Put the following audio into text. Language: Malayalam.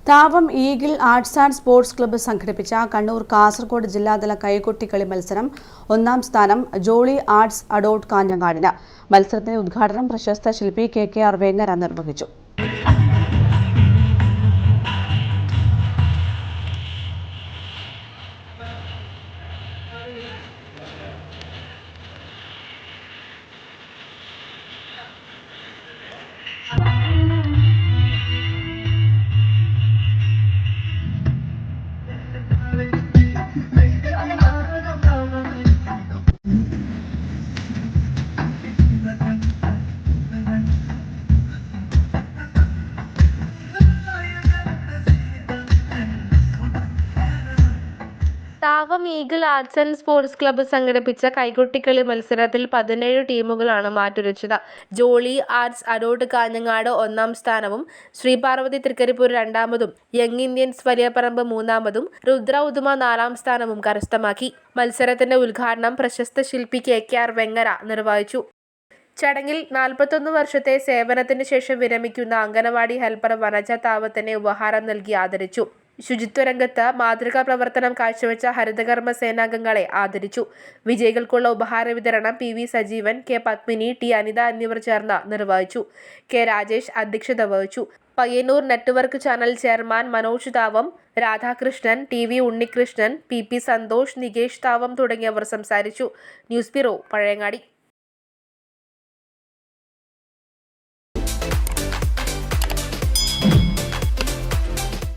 Thavam eagle arts and sports club സംഘടിപ്പിച്ച കണ്ണൂർ കാസർഗോഡ് ജില്ലാതല കൈകൊട്ടിക്കളി മത്സരം ഒന്നാം സ്ഥാനം ജോളി ആർട്സ് അഡോട്ട് കാഞ്ഞങ്ങാടിന്. മത്സരത്തിന്റെ ഉദ്ഘാടനം പ്രശസ്ത ശില്പി KKR വെങ്ങര നിർവഹിച്ചു. Thavam eagle arts and sports club സംഘടിപ്പിച്ച കൈകൊട്ടിക്കളി മത്സരത്തിൽ 17 ടീമുകളാണ് മാറ്റുരച്ചത്. ജോളി ആർട്സ് അഡോട്ട് കാഞ്ഞങ്ങാട് ഒന്നാം സ്ഥാനവും, ശ്രീപാർവതി തൃക്കരിപ്പൂർ രണ്ടാമതും, യങ് ഇന്ത്യൻസ് വലിയപറമ്പ് മൂന്നാമതും, രുദ്ര ഉദുമ നാലാം സ്ഥാനവും കരസ്ഥമാക്കി. മത്സരത്തിന്റെ ഉദ്ഘാടനം പ്രശസ്ത ശില്പി KKR വെങ്ങര നിർവഹിച്ചു. ചടങ്ങിൽ 41 വർഷത്തെ സേവനത്തിന് ശേഷം വിരമിക്കുന്ന അംഗനവാടി ഹെൽപ്പർ വനജ താവത്തിനെ ഉപഹാരം നൽകി ആദരിച്ചു. ശുചിത്വരംഗത്ത് മാതൃകാ പ്രവർത്തനം കാഴ്ചവെച്ച ഹരിതകർമ്മ സേനാംഗങ്ങളെ ആദരിച്ചു. വിജയികൾക്കുള്ള ഉപഹാര വിതരണം PV Sajeevan, K Padmini, T Anitha എന്നിവർ ചേർന്ന് നിർവഹിച്ചു. K രാജേഷ് അധ്യക്ഷത വഹിച്ചു. Payyanur network channel chairman Manoj Thavam, Radhakrishnan, TV Unnikrishnan, PP Santhosh, Nikesh Thavam തുടങ്ങിയവർ സംസാരിച്ചു. News bureau, Pazhayangadi.